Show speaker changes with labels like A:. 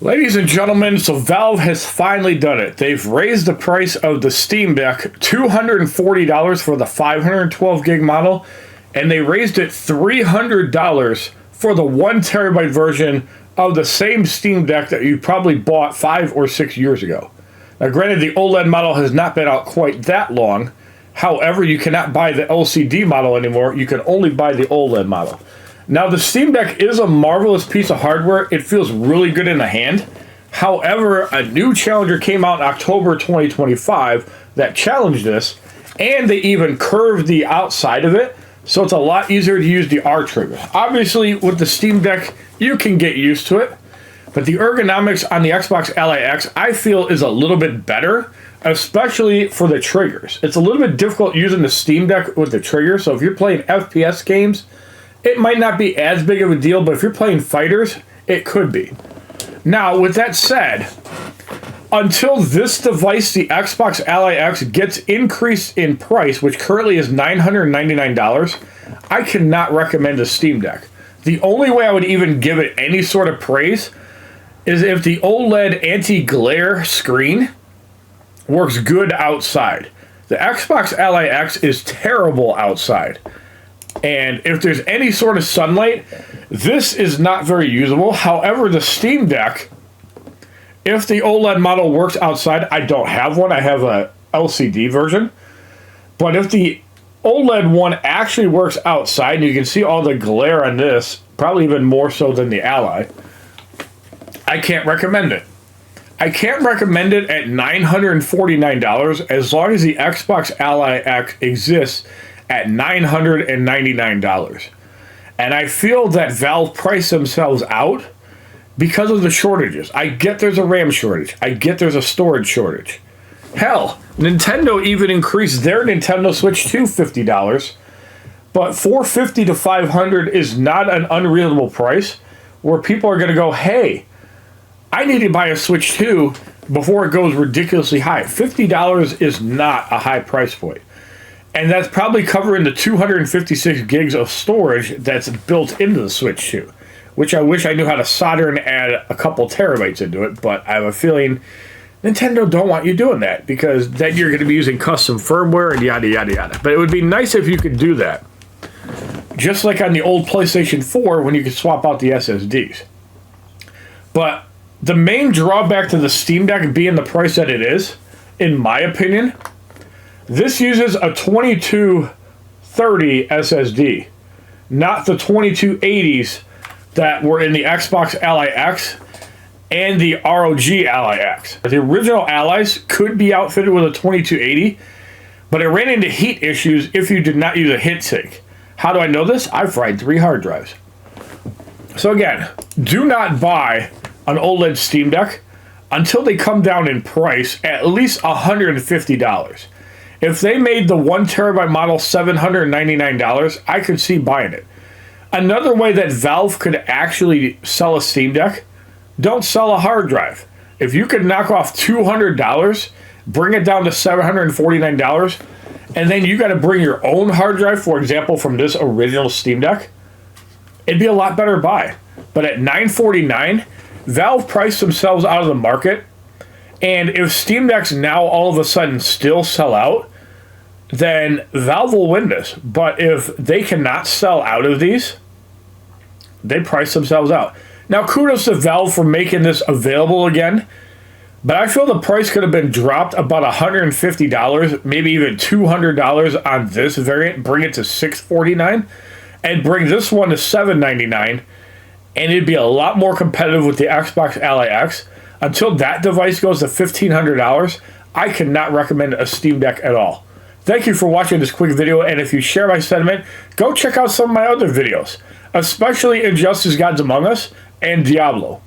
A: Ladies and gentlemen, so Valve has finally done it. They've raised the price of the Steam Deck $240 for the 512 gig model, and they raised it $300 for the 1 terabyte version of the same Steam Deck that you probably bought 5 or 6 years ago. Now, granted, the OLED model has not been out quite that long. However, you cannot buy the LCD model anymore. You can only buy the OLED model. Now, the Steam Deck is a marvelous piece of hardware. It feels really good in the hand. However, a new challenger came out in October 2025 that challenged this, and they even curved the outside of it, so it's a lot easier to use the R trigger. Obviously, with the Steam Deck, you can get used to it, but the ergonomics on the Xbox Ally X, I feel, is a little bit better, especially for the triggers. It's a little bit difficult using the Steam Deck with the trigger, so if you're playing FPS games, it might not be as big of a deal, but if you're playing fighters, it could be. Now, with that said, until this device, the Xbox Ally X, gets increased in price, which currently is $999, I cannot recommend a Steam Deck. The only way I would even give it any sort of praise is if the OLED anti-glare screen works good outside. The Xbox Ally X is terrible outside. And if there's any sort of sunlight, this is not very usable. However, the Steam Deck, if the OLED model works outside, I don't have one. I have a LCD version. But if the OLED one actually works outside, and you can see all the glare on this, probably even more so than the Ally, I can't recommend it. I can't recommend it at $949 as long as the Xbox Ally X exists at $999. And I feel that Valve priced themselves out because of the shortages. I get there's a RAM shortage. I get there's a storage shortage. Hell, Nintendo even increased their Nintendo Switch to $50. But $450 to $500 is not an unreasonable price where people are going to go, hey, I need to buy a Switch 2 before it goes ridiculously high. $50 is not a high price point. And that's probably covering the 256 gigs of storage that's built into the Switch 2, which I wish I knew how to solder and add a couple terabytes into it, but I have a feeling Nintendo don't want you doing that because then you're going to be using custom firmware and yada, yada, yada. But it would be nice if you could do that. Just like on the old PlayStation 4 when you could swap out the SSDs. But the main drawback to the Steam Deck being the price that it is, in my opinion, this uses a 2230 SSD, not the 2280s that were in the Xbox Ally X and the ROG Ally X. The original Allies could be outfitted with a 2280, but it ran into heat issues if you did not use a heatsink. How do I know this? I've fried 3 hard drives. So again, do not buy an OLED Steam Deck until they come down in price at least $150. If they made the 1 terabyte model $799, I could see buying it. Another way that Valve could actually sell a Steam Deck, don't sell a hard drive. If you could knock off $200, bring it down to $749, and then you got to bring your own hard drive, for example, from this original Steam Deck, it'd be a lot better buy. But at $949, Valve priced themselves out of the market, and if Steam Decks now all of a sudden still sell out, then Valve will win this. But if they cannot sell out of these, they price themselves out. Now, kudos to Valve for making this available again, but I feel the price could have been dropped about $150, maybe even $200 on this variant, bring it to $649, and bring this one to $799, and it'd be a lot more competitive with the Xbox Ally X. Until that device goes to $1,500, I cannot recommend a Steam Deck at all. Thank you for watching this quick video, and if you share my sentiment, go check out some of my other videos, especially Injustice Gods Among Us and Diablo.